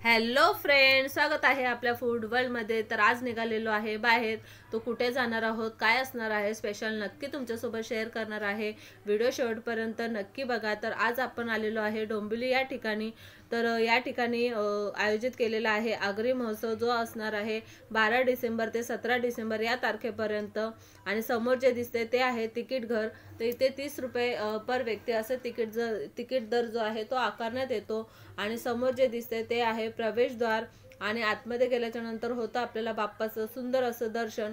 Hello friend, स्वागत आहे आपल्या फूड वर्ल्डमध्ये। तर आज निघालेलो आहे बाहेर। तो कुठे जाणार आहोत, काय असणार आहे स्पेशल, नक्की तुमच्यासोबत शेअर करणार आहे। व्हिडिओ शेवटपर्यंत नक्की बघा। तर आज आपण आलेलो आहे डोंबिवली या ठिकाणी। तर या ठिकाणी आयोजित केलेला आहे आगरी महोत्सव, जो असणार आहे 12 डिसेंबर ते 17 डिसेंबर या तारखेपर्यंत। आणि समोर जे दिसते ते आहे तिकीट घर। तर इथे 30 रुपये पर व्यक्ती असं तिकीट दर जो आहे तो आकारण्यात येतो। आणि समोर जे दिसते ते आहे प्रवेशद्वार। आणि आतमध्ये गेल्याच्या नंतर होतं आपल्याला बाप्पाचं सुंदर असं दर्शन।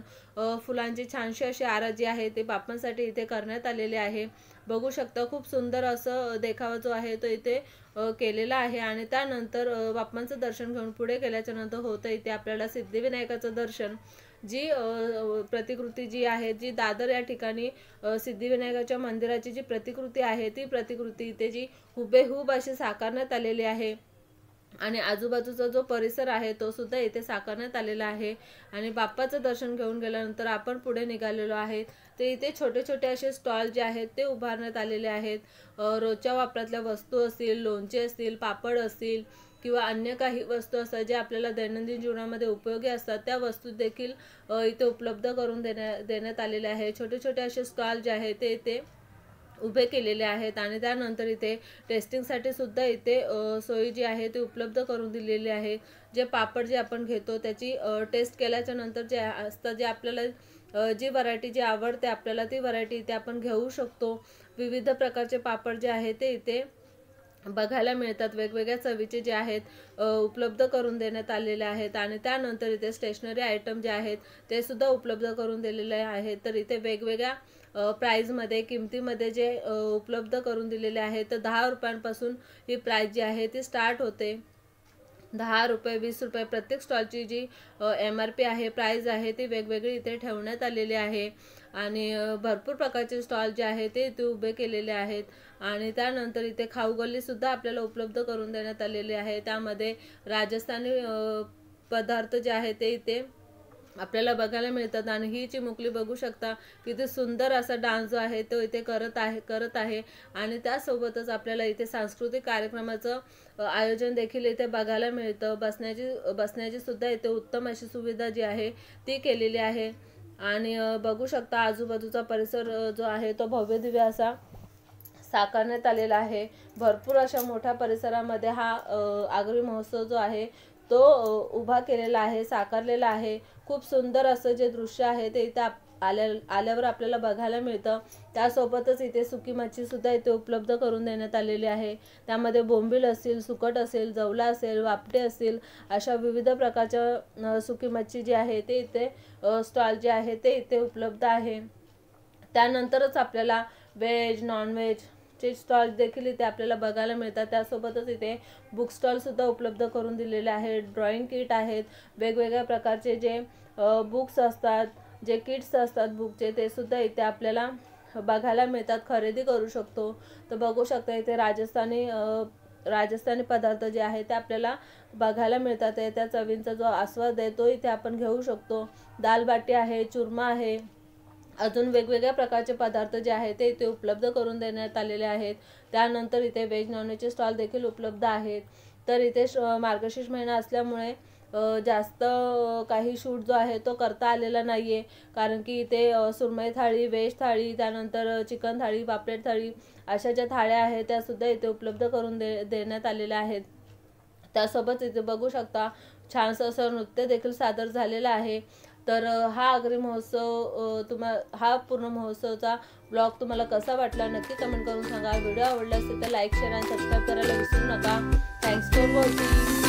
फुलांची छानशी अशी आरास जी आहे ते बाप्पांसाठी इथे करण्यात आलेली आहे। बघू शकता खूप सुंदर असं देखावा जो आहे तो इथे केलेला आहे। आणि त्यानंतर बाप्पांचं दर्शन घेऊन पुढे गेल्याच्या नंतर होतं इथे आपल्याला सिद्धिविनायकाचं दर्शन। जी प्रतिकृती जी आहे, जी दादर या ठिकाणी सिद्धिविनायकाच्या मंदिराची जी प्रतिकृती आहे, ती प्रतिकृती इथे जी हुबेहूब अशी साकारण्यात आलेली आहे। आणि आजूबाजूचा जो परिसर आहे तो सुद्धा इथे साकारण्यात आलेला आहे। आणि बाप्पाचं दर्शन घेऊन गेल्यानंतर आपण पुढे निघालेलो आहे। ते इथे छोटे छोटे असे स्टॉल जे आहेत ते उभारण्यात आलेले आहेत। रोजच्या वापरातल्या वस्तू असतील, लोणचे असतील, पापड असतील किंवा अन्य काही वस्तू असतात जे आपल्याला दैनंदिन जीवनामध्ये उपयोगी असतात, त्या वस्तू देखील इथे उपलब्ध करून देण्यात आलेल्या आहे। छोटे छोटे असे स्टॉल जे आहेत ते इथे उभे केलेले आहेत। आणि त्यानंतर इथे टेस्टिंगसाठी सुद्धा इथे सोयी जी आहे ती उपलब्ध करून दिलेली आहे। जे पापड जे आपण घेतो त्याची टेस्ट केल्याच्या नंतर जे असतं, जे आपल्याला जी व्हरायटी जी आवडते आपल्याला, ती व्हरायटी इथे आपण घेऊ शकतो। विविध प्रकारचे पापड जे आहे ते इथे बघायला मिळतात। वेगवेगळ्या चवीचे जे आहेत उपलब्ध करून देण्यात आलेले आहेत। आणि त्यानंतर इथे स्टेशनरी आयटम जे आहेत ते सुद्धा उपलब्ध करून दिलेले आहेत। तर इथे वेगवेगळ्या प्राईजमध्ये, किमतीमध्ये जे उपलब्ध करून दिलेले आहेत। तर 10 रुपयांपासून ही प्राईज जी आहे ती स्टार्ट होते। 10 रुपये, 20 रुपये प्रत्येक स्टॉलची जी MRP आहे, प्राईज आहे, ती वेगवेगळी इथे ठेवण्यात आलेली आहे। आणि भरपूर प्रकारचे स्टॉल जे आहे ते इथे उभे केलेले आहेत। आणि त्यानंतर इथे खाऊगल्ली सुद्धा आपल्याला उपलब्ध करून देण्यात आलेली आहे। त्यामध्ये राजस्थानी पदार्थ जे आहे ते इथे आपल्याला बघायला मिळतात। आणि ही चिमुकली बघू शकता किती सुंदर असा डान्स जो आहे तो इथे करत आहे। आणि त्यासोबतच आपल्याला इथे सांस्कृतिक कार्यक्रमाचं आयोजन देखील इथे बघायला मिळतं। बसण्याची सुद्धा इथे उत्तम अशी सुविधा जी आहे ती केलेली आहे। आणि बघू शकता आजूबाजूचा परिसर जो आहे तो भव्य दिव्य असा साकारण्यात आलेला आहे। भरपूर अशा मोठ्या परिसरामध्ये हा आगरी महोत्सव जो आहे तो उभा केलेला आहे, साकारलेला आहे। खूप सुंदर असं जे दृश्य आहे ते इथे आल्यावर आपल्याला बघायला मिळतं। त्यासोबतच इथे सुकी मच्छी सुद्धा इथे उपलब्ध करून देण्यात आलेली आहे। त्यामध्ये बोंबील असेल, सुकट असेल, जवला असेल, वापटे असेल, अशा विविध प्रकारच्या सुकी मच्छी जी आहे ते इथे स्टॉल जे आहे ते इथे उपलब्ध आहे। त्यानंतरच आपल्याला व्हेज, नॉनव्हेज चे स्टॉल देखील इथे आपल्याला बघायला मिळतात। त्यासोबतच इथे बुक स्टॉल सुद्धा उपलब्ध करून दिलेले आहेत। ड्रॉइंग किट आहेत, वेगवेगळ्या प्रकारचे जे बुक्स असतात, जे किट्स असतात बुकचे, ते सुद्धा इथे आपल्याला बघायला मिळतात, खरेदी करू शकतो। तर बघू शकता इथे राजस्थानी पदार्थ जे आहे ते आपल्याला बघायला मिळतात। त्या चवींचा जो आस्वाद आहे तो इथे आपण घेऊ शकतो। दाल बाटी आहे, चुरमा आहे, अजून वेगवेगळ्या प्रकारचे पदार्थ जे आहेत ते इथे उपलब्ध करून देण्यात आलेले आहेत। त्यानंतर इथे व्हेज नॉनव्हेजचे स्टॉल देखील उपलब्ध आहेत। तर इथे मार्गशीर्ष महिना असल्यामुळे जास्त काही शूट जो आहे तो करता आलेला नाही आहे, कारण की इथे सुरमई थाळी, व्हेज थाळी, त्यानंतर चिकन थाळी, पापलेट थाळी, अशा ज्या थाळ्या आहेत त्या सुद्धा इथे उपलब्ध करून देण्यात आलेल्या आहेत। त्यासोबत इथे बघू शकता छानसं असं नृत्य देखील सादर झालेलं आहे। तर हा आगरी महोत्सव हा पूर्ण महोत्सवचा ब्लॉग तुम्हाला कसा वाटला नक्की कमेंट करून सांगा। व्हिडिओ आवडला असेल तर लाईक, शेअर आणि सबस्क्राईब करायला विसरू नका। Thanks for watching.